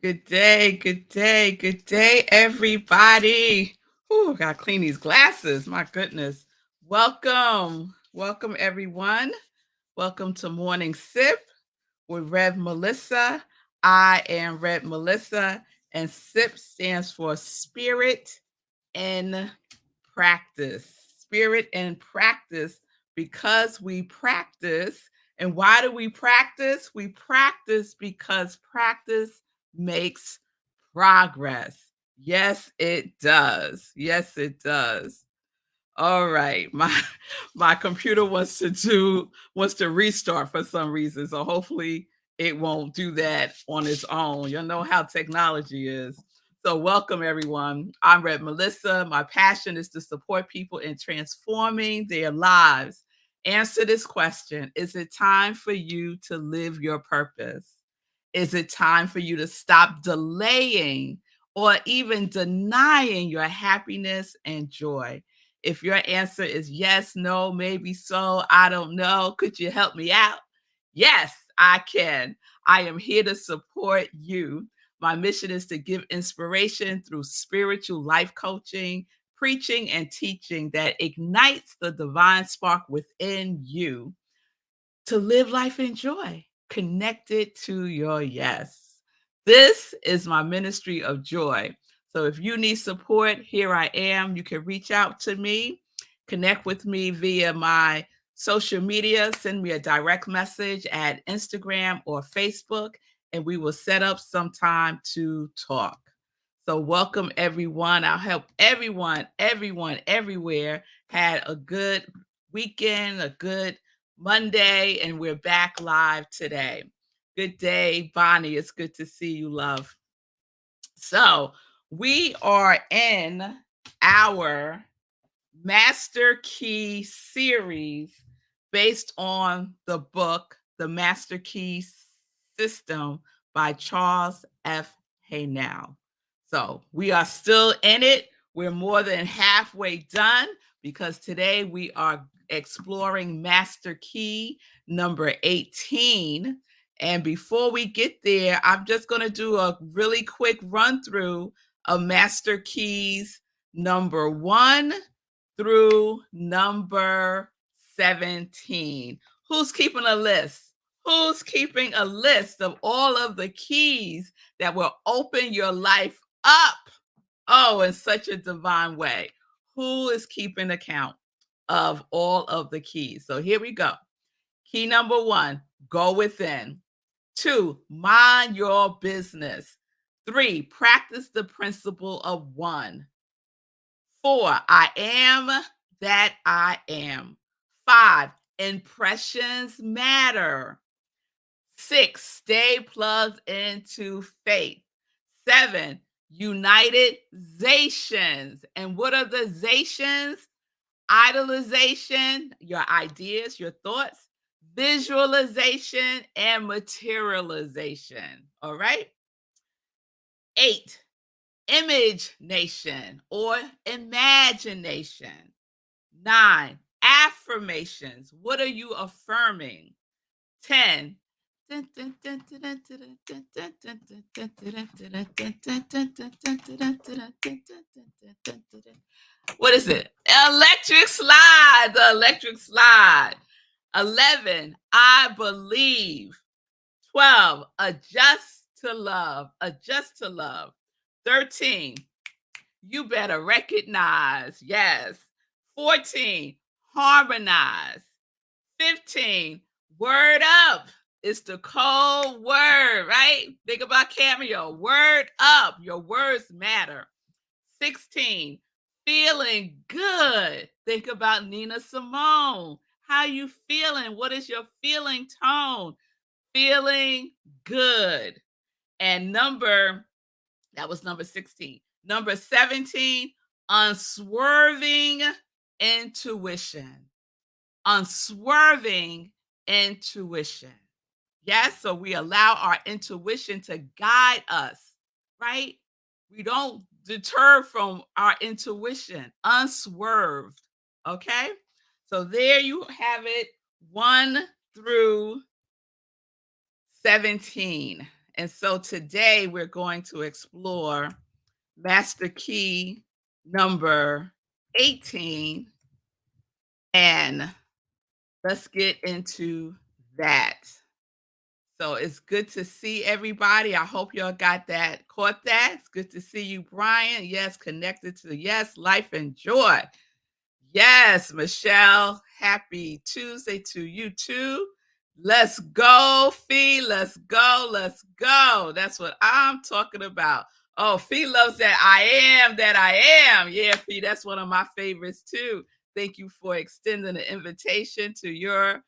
Good day, everybody. Ooh, gotta clean these glasses. My goodness. Welcome, everyone. Welcome to Morning Sip with Rev Melissa. I am Rev Melissa, and SIP stands for Spirit and Practice. Spirit and practice because we practice. And why do we practice? We practice because practice makes progress. Yes, it does. Yes, it does. All right. My computer wants to restart for some reason. So hopefully it won't do that on its own. You know how technology is. So welcome everyone. I'm Red Melissa. My passion is to support people in transforming their lives. Answer this question. Is it time for you to live your purpose? Is it time for you to stop delaying or even denying your happiness and joy? If your answer is yes, no, maybe so, I don't know, could you help me out? Yes, I can. I am here to support you. My mission is to give inspiration through spiritual life coaching, preaching, and teaching that ignites the divine spark within you to live life in joy, connected to your yes. This is my ministry of joy. So if you need support, here I am. You can reach out to me, connect with me via my social media, send me a direct message at Instagram or Facebook, and we will set up some time to talk. So welcome everyone. I'll help everyone everywhere had a good weekend, a good Monday, and we're back live today. Good day, Bonnie. It's good to see you, love. So, we are in our Master Key series based on the book, The Master Key System by Charles F. Haynell. So, we are still in it. We're more than halfway done because today we are exploring Master Key number 18. And before we get there, I'm just going to do a really quick run through of Master Keys number 1 through number 17. Who's keeping a list? Who's keeping a list of all of the keys that will open your life up? Oh, in such a divine way. Who is keeping account of all of the keys? So here we go. Key number 1, go within. 2, mind your business. 3, practice the principle of 1. 4, I am that I am. 5, impressions matter. 6, stay plugged into faith. 7, united zations. And what are the zations? Idolization, your ideas, your thoughts, visualization, and materialization. All right. 8, image nation or imagination. 9, affirmations. What are you affirming? 10. What is it? Electric slide, the electric slide. 11, I believe. 12, adjust to love, adjust to love. 13, you better recognize, yes. 14, harmonize. 15, word up. It's the cold word, right? Think about Cameo. Word up. Your words matter. 16, feeling good. Think about Nina Simone. How you feeling? What is your feeling tone? Feeling good. And that was number 16. Number 17, unswerving intuition. Unswerving intuition. Yes, so we allow our intuition to guide us, right? We don't deter from our intuition, unswerved. Okay? So there you have it, 1 through 17. And so today we're going to explore master key number 18, and let's get into that. So it's good to see everybody. I hope y'all got that, caught that. It's good to see you, Brian. Yes, connected to yes, life and joy. Yes, Michelle. Happy Tuesday to you too. Let's go, Fee. Let's go. Let's go. That's what I'm talking about. Oh, Fee loves that I am. Yeah, Fee, that's one of my favorites too. Thank you for extending the invitation to your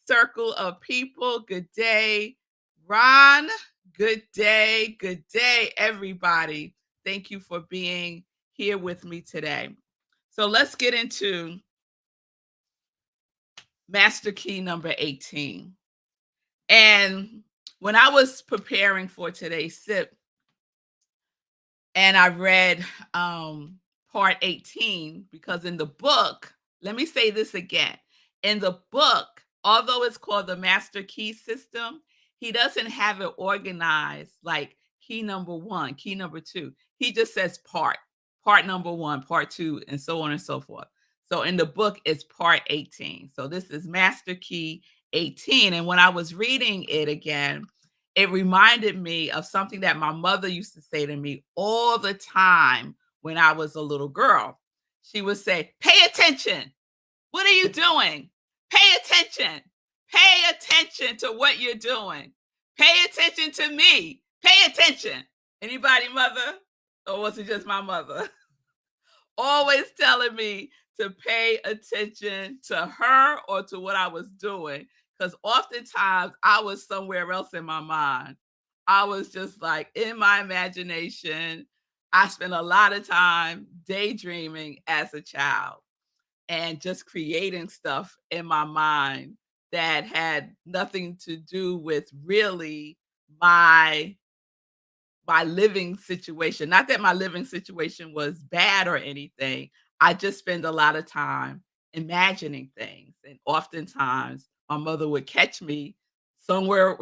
circle of people. Good day, Ron. Good day, everybody. Thank you for being here with me today. So let's get into master key number 18. And when I was preparing for today's sip, and I read part 18, because in the book, let me say this again. In the book, although it's called the Master Key System, he doesn't have it organized like key number 1, key number 2. He just says part number 1, part 2, and so on and so forth. So in the book, it's part 18. So this is Master Key 18. And when I was reading it again, it reminded me of something that my mother used to say to me all the time when I was a little girl. She would say, "Pay attention. What are you doing? Pay attention. Pay attention to what you're doing. Pay attention to me. Pay attention." Anybody, mother? Or was it just my mother? Always telling me to pay attention to her or to what I was doing. Because oftentimes I was somewhere else in my mind. I was just like in my imagination. I spent a lot of time daydreaming as a child and just creating stuff in my mind that had nothing to do with really my my living situation. Not that my living situation was bad or anything. I just spend a lot of time imagining things. And oftentimes my mother would catch me somewhere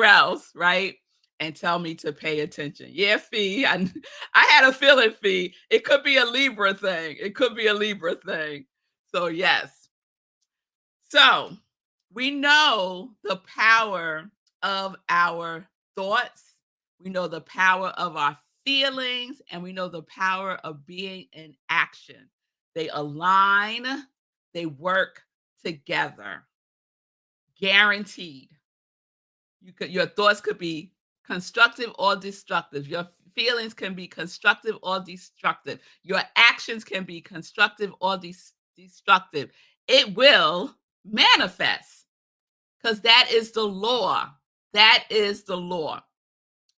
else, right? And tell me to pay attention. Yeah, Fee. I had a feeling, Fee. It could be a Libra thing. It could be a Libra thing. So yes. So we know the power of our thoughts. We know the power of our feelings, and we know the power of being in action. They align, they work together. Guaranteed. Your thoughts could be constructive or destructive. Your feelings can be constructive or destructive. Your actions can be constructive or destructive. It will manifest, because that is the law. That is the law.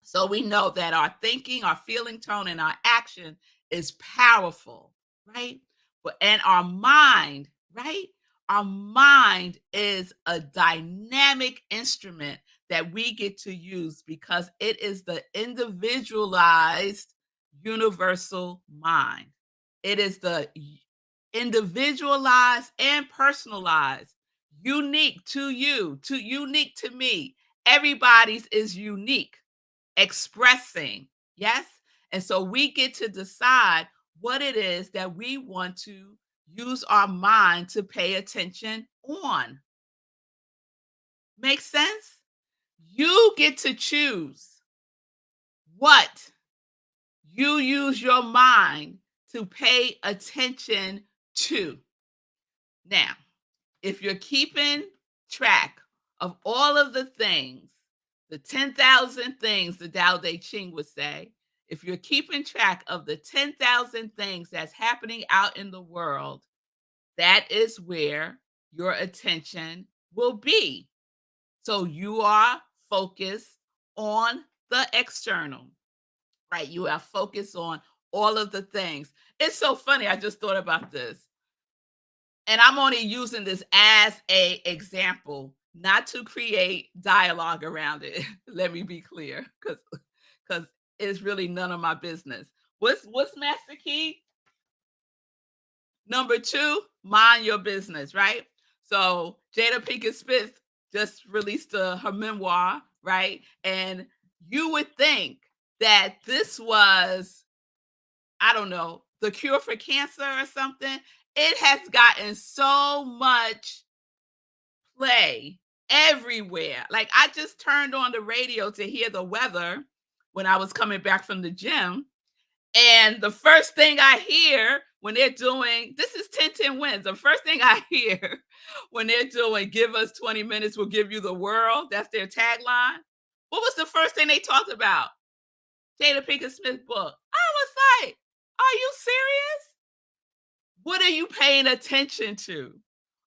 So we know that our thinking, our feeling tone, and our action is powerful, right? But and our mind, right? Our mind is a dynamic instrument that we get to use because it is the individualized universal mind. It is the individualized and personalized, unique to you, to unique to me. Everybody's is unique, expressing. Yes. And so we get to decide what it is that we want to use our mind to pay attention on. Make sense? You get to choose what you use your mind to pay attention to. Now, if you're keeping track of all of the things, the 10,000 things the Tao Te Ching would say, if you're keeping track of the 10,000 things that's happening out in the world, that is where your attention will be. So you are focused on the external, right? You are focused on all of the things. It's so funny. I just thought about this, and I'm only using this as a example. not to create dialogue around it. Let me be clear, because it's really none of my business. What's Master Key? Number two, mind your business, right? So Jada Pinkett Smith just released her memoir, right? And you would think that this was, I don't know, the cure for cancer or something. It has gotten so much play everywhere. Like I just turned on the radio to hear the weather when I was coming back from the gym. And the first thing I hear when they're doing this is 10 wins. The first thing I hear when they're doing give us 20 minutes, we'll give you the world. That's their tagline. What was the first thing they talked about? Jada Pinkett Smith book. I was like, are you serious? What are you paying attention to?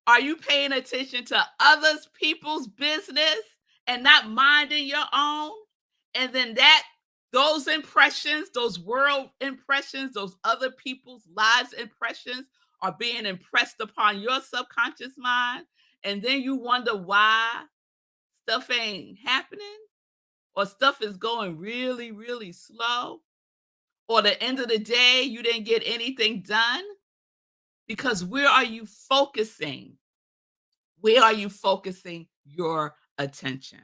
Are you paying attention to others people's business and not minding your own? And then those impressions, those world impressions, those other people's lives impressions are being impressed upon your subconscious mind. And then you wonder why stuff ain't happening or stuff is going really, really slow. Or the end of the day, you didn't get anything done because where are you focusing? Where are you focusing your attention?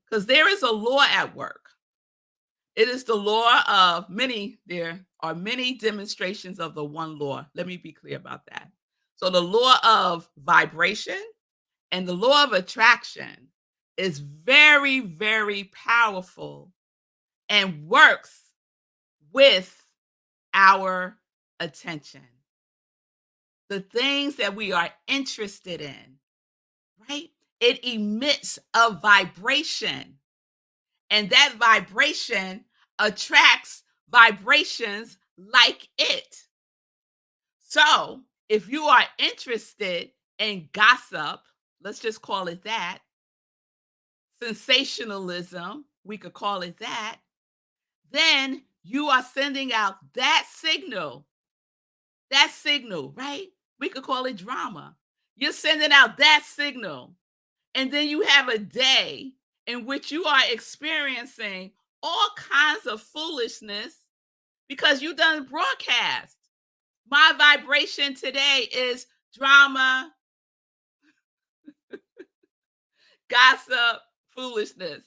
Because there is a law at work. It is the law of many, there are many demonstrations of the one law. Let me be clear about that. So, the law of vibration and the law of attraction is very, very powerful and works with our attention. The things that we are interested in, right? It emits a vibration, and that vibration attracts vibrations like it. So, if you are interested in gossip, let's just call it that, sensationalism, we could call it that, then you are sending out that signal, right? We could call it drama. You're sending out that signal. And then you have a day in which you are experiencing all kinds of foolishness because you done broadcast. My vibration today is drama, gossip, foolishness.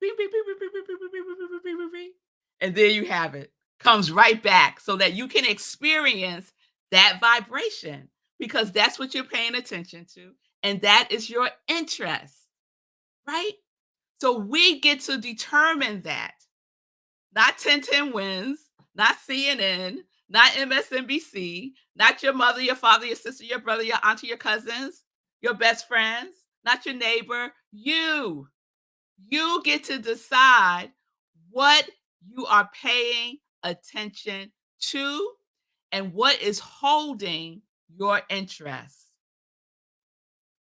Beep, beep, beep, beep, beep, beep, beep, beep, beep, beep, beep, beep, beep, beep. And there you have it. Comes right back so that you can experience that vibration because that's what you're paying attention to. And that is your interest, right? So we get to determine that. Not 10 wins, not CNN, not MSNBC, not your mother, your father, your sister, your brother, your auntie, your cousins, your best friends, not your neighbor. You get to decide what you are paying attention to and what is holding your interest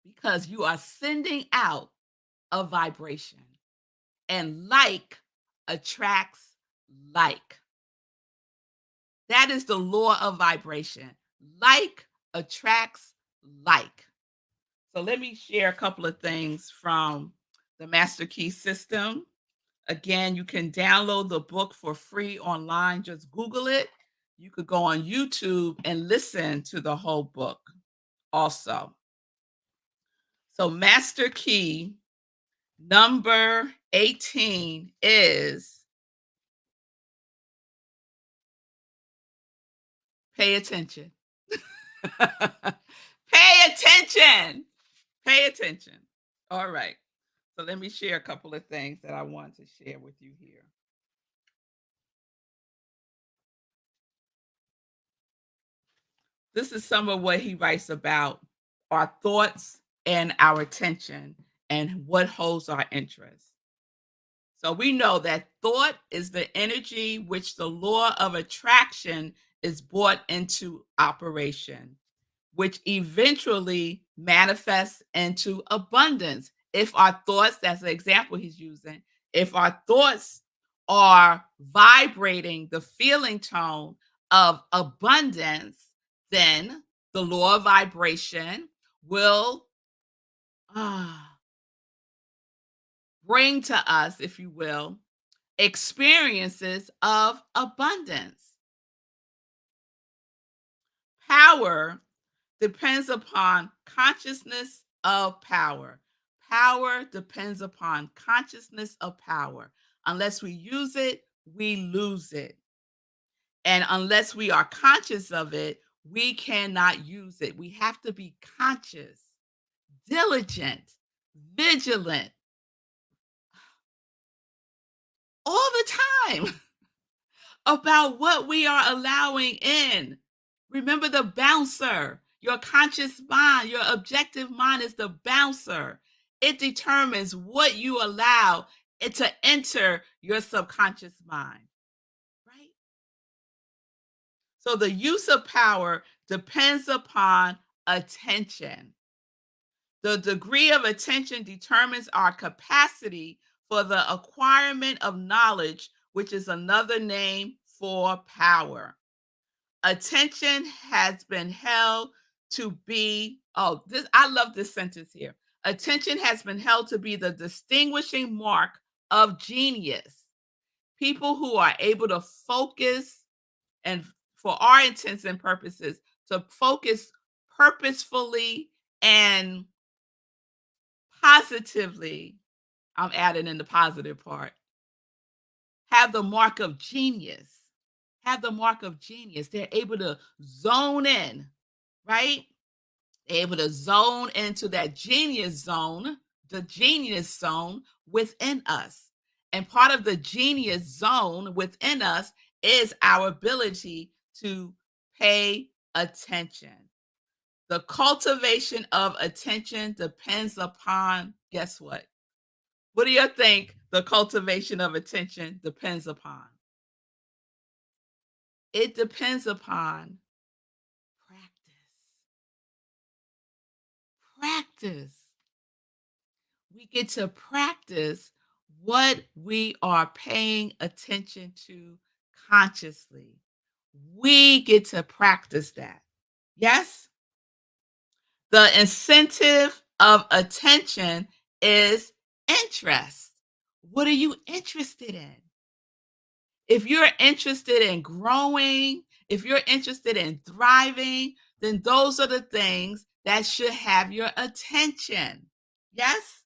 because you are sending out a vibration and like attracts like. That is the law of vibration. Like attracts like. So let me share a couple of things from the Master Key System. Again, you can download the book for free online. Just Google it. You could go on YouTube and listen to the whole book also. So, Master Key number 18 is pay attention. Pay attention. Pay attention. All right. So let me share a couple of things that I want to share with you here. This is some of what he writes about our thoughts and our attention and what holds our interest. So we know that thought is the energy which the law of attraction is brought into operation, which eventually manifests into abundance. If our thoughts, that's the example he's using, if our thoughts are vibrating the feeling tone of abundance, then the law of vibration will ah, bring to us, if you will, experiences of abundance. Power depends upon consciousness of power. Power depends upon consciousness of power. Unless we use it, we lose it. And unless we are conscious of it, we cannot use it. We have to be conscious, diligent, vigilant all the time about what we are allowing in. Remember the bouncer, your conscious mind, your objective mind is the bouncer. It determines what you allow it to enter your subconscious mind, right? So the use of power depends upon attention. The degree of attention determines our capacity for the acquirement of knowledge, which is another name for power. Attention has been held to be, oh, this I love this sentence here. Attention has been held to be the distinguishing mark of genius. People who are able to focus and for our intents and purposes, to focus purposefully and positively, I'm adding in the positive part, have the mark of genius. Have the mark of genius. They're able to zone in, right? They're able to zone into that genius zone, the genius zone within us. And part of the genius zone within us is our ability to pay attention. The cultivation of attention depends upon, guess what? What do you think the cultivation of attention depends upon? It depends upon practice. Practice. We get to practice what we are paying attention to consciously. We get to practice that. Yes? The incentive of attention is interest. What are you interested in? If you're interested in growing, if you're interested in thriving, then those are the things that should have your attention. Yes?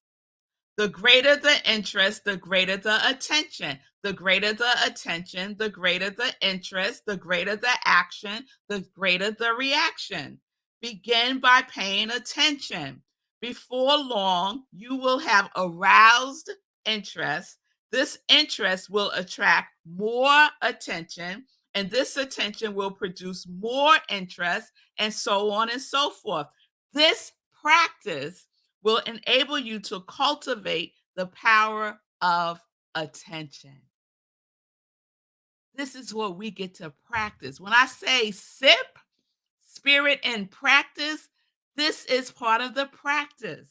The greater the interest, the greater the attention. The greater the attention, the greater the interest, the greater the action, the greater the reaction. Begin by paying attention. Before long, you will have aroused interest. This interest will attract more attention, and this attention will produce more interest, and so on and so forth. This practice will enable you to cultivate the power of attention. This is what we get to practice. When I say sip, spirit, and practice, this is part of the practice.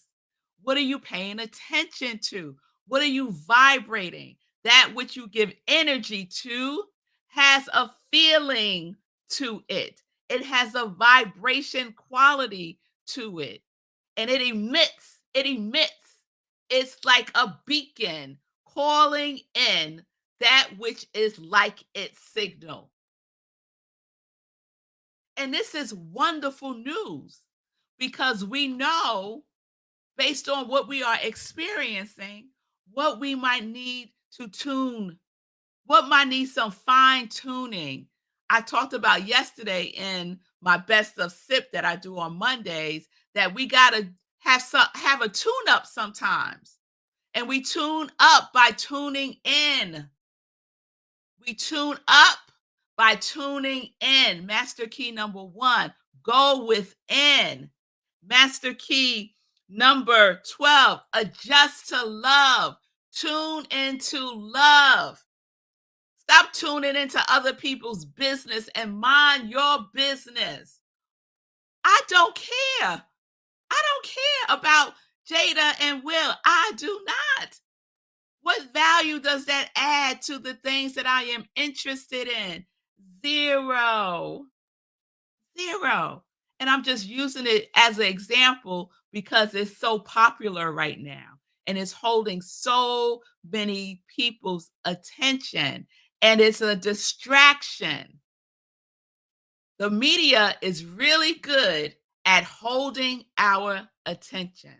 What are you paying attention to? What are you vibrating? That which you give energy to has a feeling to it, it has a vibration quality to it, and it emits. It's like a beacon calling in that which is like its signal. And this is wonderful news because we know, based on what we are experiencing, what we might need to tune, what might need some fine tuning. I talked about yesterday in my best of sip that I do on Mondays that we got to have a tune up sometimes. And we tune up by tuning in. We tune up by tuning in. Master key number 1, go within. Master key number 12, adjust to love. Tune into love. Stop tuning into other people's business and mind your business. I don't care. I don't care about Jada and Will. I do not. What value does that add to the things that I am interested in? Zero. Zero. And I'm just using it as an example because it's so popular right now and it's holding so many people's attention and it's a distraction. The media is really good at holding our attention,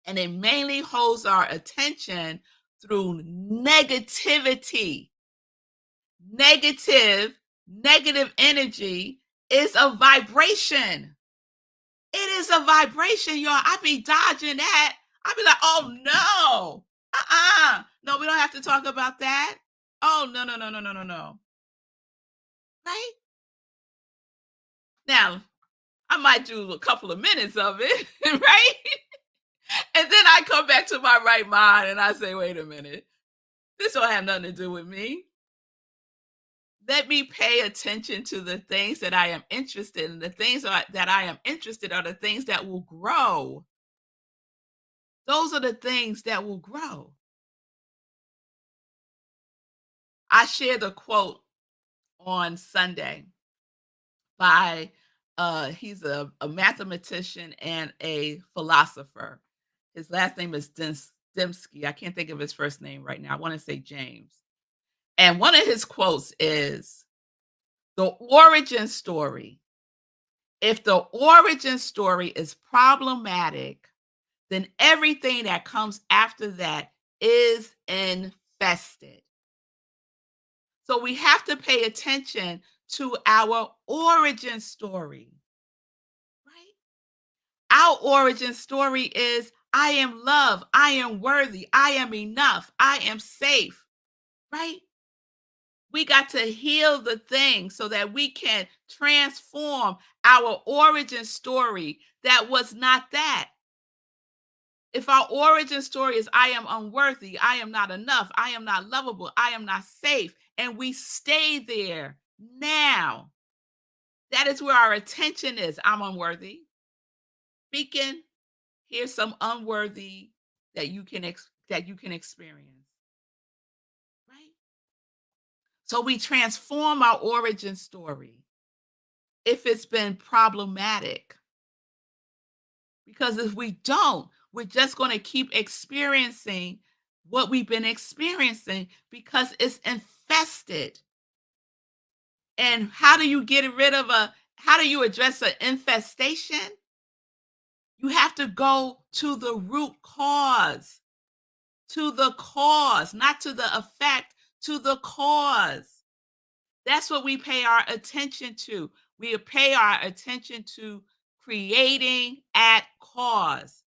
and it mainly holds our attention through negativity. Negative energy is a vibration. It is a vibration, y'all. I be dodging that. I be like, "Oh, no. No, we don't have to talk about that. Oh, no, no, no, no, no, no, no." Right? Now, I might do a couple of minutes of it, right? And then I come back to my right mind and I say, "Wait a minute. This don't have nothing to do with me. Let me pay attention to the things that I am interested in. The things that I am interested are the things that will grow. Those are the things that will grow." I shared a quote on Sunday by he's a mathematician and a philosopher. His last name is Dembski. I can't think of his first name right now. I want to say James. And one of his quotes is the origin story. If the origin story is problematic, then everything that comes after that is infested. So we have to pay attention to our origin story, right? Our origin story is I am loved, I am worthy, I am enough, I am safe, right? We got to heal the thing so that we can transform our origin story that was not that. If our origin story is I am unworthy, I am not enough, I am not lovable, I am not safe, and we stay there now, that is where our attention is. I'm unworthy. Speaking, here's some unworthy that you can experience, right? So we transform our origin story if it's been problematic. Because if we don't, we're just going to keep experiencing what we've been experiencing because it's infested. And how do you address an infestation? You have to go to the root cause, not to the effect, to the cause. That's what we pay our attention to. We pay our attention to creating at cause.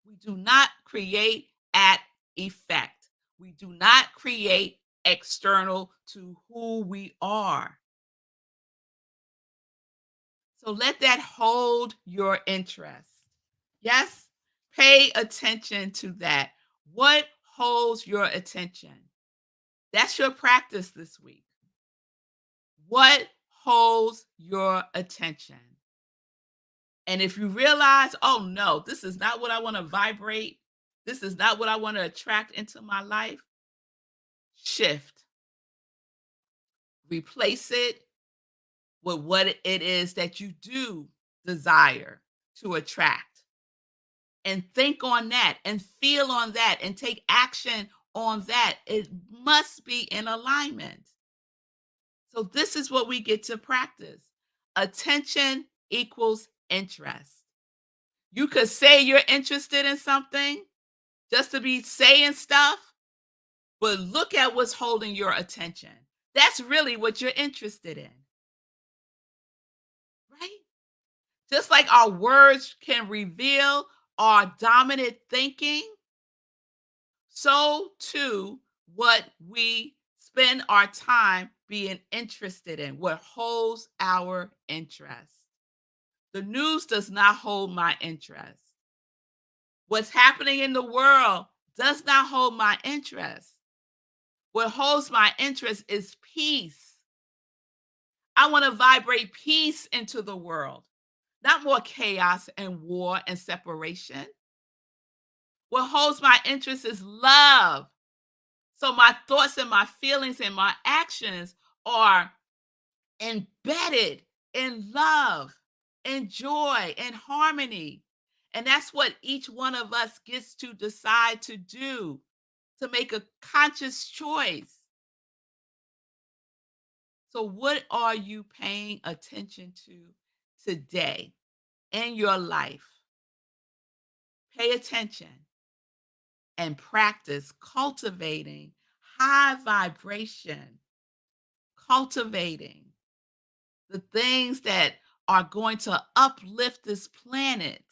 We do not create at effect. We do not create external to who we are. So let that hold your interest. Yes? Pay attention to that. What holds your attention? That's your practice this week. What holds your attention? And if you realize, oh no, this is not what I want to vibrate, this is not what I want to attract into my life, shift, replace it with what it is that you do desire to attract. And think on that and feel on that and take action on that. It must be in alignment. So, this is what we get to practice. Attention equals interest. You could say you're interested in something just to be saying stuff, but look at what's holding your attention. That's really what you're interested in, right? Just like our words can reveal our dominant thinking, so too what we spend our time being interested in, what holds our interest. The news does not hold my interest. What's happening in the world does not hold my interest. What holds my interest is peace. I want to vibrate peace into the world, not more chaos and war and separation. What holds my interest is love. So my thoughts and my feelings and my actions are embedded in love and joy and harmony. And that's what each one of us gets to decide to do, to make a conscious choice. So, what are you paying attention to today in your life? Pay attention and practice cultivating high vibration, cultivating the things that are going to uplift this planet.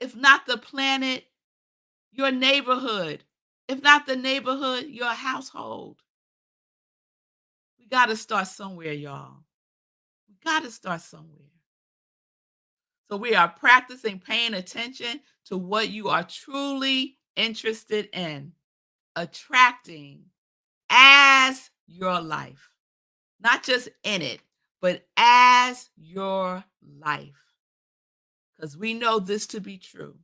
If not the planet, your neighborhood. If not the neighborhood, your household. We got to start somewhere, y'all. We got to start somewhere. So we are practicing paying attention to what you are truly interested in, attracting as your life. Not just in it, but as your life. Because we know this to be true.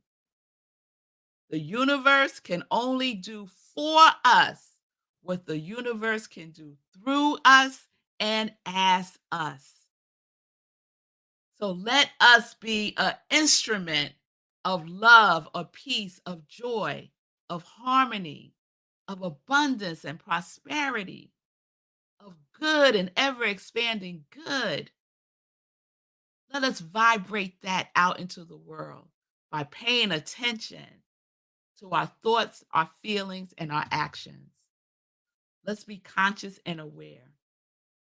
The universe can only do for us what the universe can do through us and as us. So let us be an instrument of love, of peace, of joy, of harmony, of abundance and prosperity, of good and ever expanding good. Let us vibrate that out into the world by paying attention to our thoughts, our feelings, and our actions. Let's be conscious and aware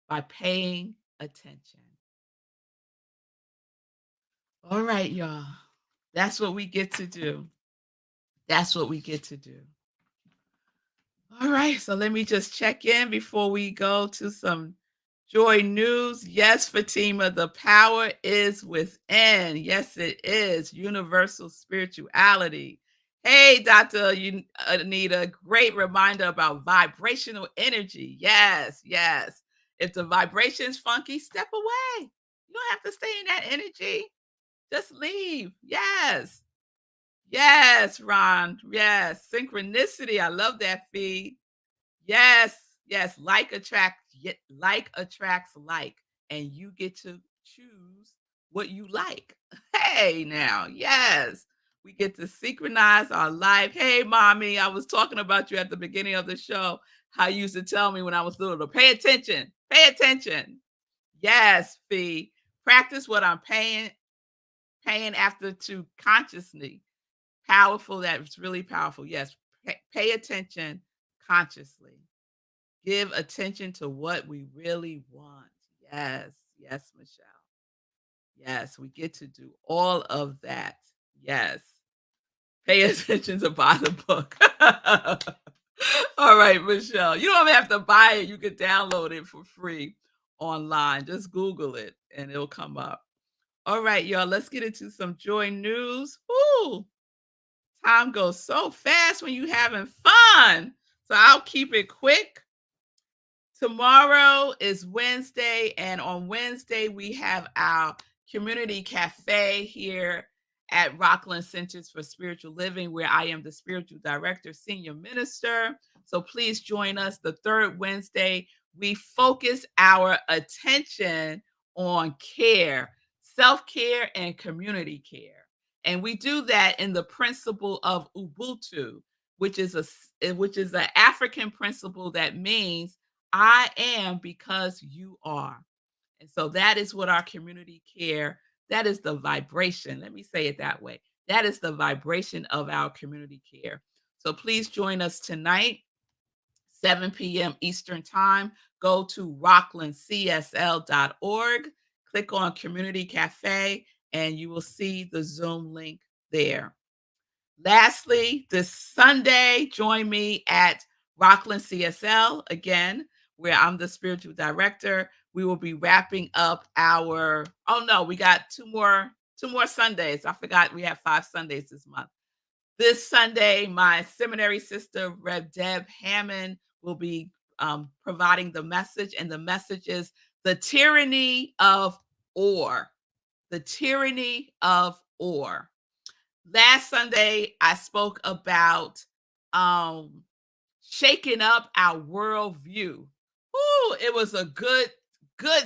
by paying attention. All right, y'all. That's what we get to do. That's what we get to do. All right, so let me just check in before we go to some joy news. Yes, Fatima, the power is within. Yes, it is. Universal spirituality. Hey, Dr. Anita, great reminder about vibrational energy. Yes, yes. If the vibration is funky, step away. You don't have to stay in that energy. Just leave. Yes. Yes, Ron. Yes. Synchronicity. I love that feed. Yes, yes, like attracts like, and you get to choose what you like. Hey, now, yes, we get to synchronize our life. Hey, mommy, I was talking about you at the beginning of the show. How you used to tell me when I was little to pay attention, pay attention. Yes, Fee, practice what I'm paying after to consciously. Powerful. That's really powerful. Yes, pay attention consciously. Give attention to what we really want. Yes, yes, Michelle. Yes, we get to do all of that. Yes. Pay attention to buy the book. All right, Michelle. You don't have to buy it. You can download it for free online. Just Google it and it'll come up. All right, y'all. Let's get into some joy news. Woo! Time goes so fast when you're having fun. So I'll keep it quick. Tomorrow is Wednesday, and on Wednesday, we have our community cafe here at Rockland Centers for Spiritual Living, where I am the spiritual director, senior minister. So please join us the third Wednesday. We focus our attention on care, self care, and community care. And we do that in the principle of Ubuntu, which is an African principle that means I am because you are. And so that is what our community care, that is the vibration. Let me say it that way. That is the vibration of our community care. So please join us tonight, 7 p.m. Eastern Time. Go to rocklandcsl.org, click on Community Cafe, and you will see the Zoom link there. Lastly, this Sunday, join me at Rockland CSL again, where I'm the spiritual director. We will be wrapping up our, oh no, we got two more Sundays. I forgot we have 5 Sundays this month. This Sunday, my seminary sister, Rev Deb Hammond, will be providing the message, and the message is the tyranny of or. The tyranny of or. Last Sunday, I spoke about um, shaking up our worldview. Ooh, it was a good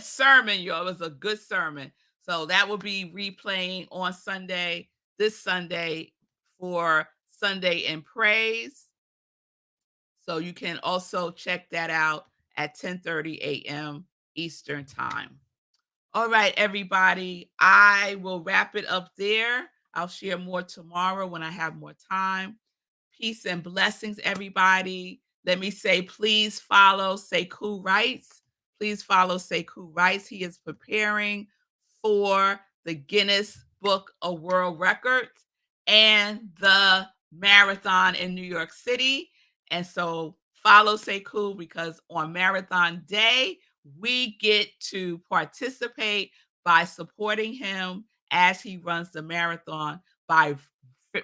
sermon, y'all. It was a good sermon. So that will be replaying on Sunday. this Sunday for Sunday in Praise. So you can also check that out at 10:30 a.m. Eastern Time. All right, everybody. I will wrap it up there. I'll share more tomorrow when I have more time. Peace and blessings, everybody. Let me say, please follow Sekou Writes. Please follow Sekou Writes. He is preparing for the Guinness Book of World Records and the marathon in New York City. And so follow Sekou because on marathon day, we get to participate by supporting him as he runs the marathon by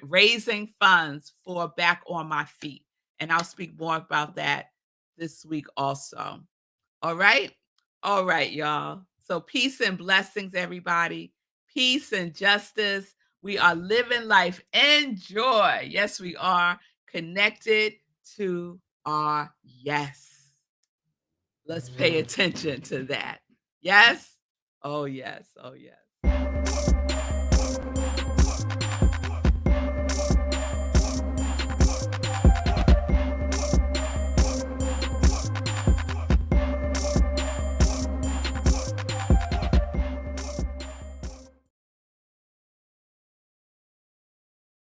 raising funds for Back on My Feet. And I'll speak more about that this week also. All right. All right, y'all. So peace and blessings, everybody. Peace and justice. We are living life in joy. Yes, we are connected to our yes. Let's pay attention to that. Yes? Oh, yes. Oh, yes.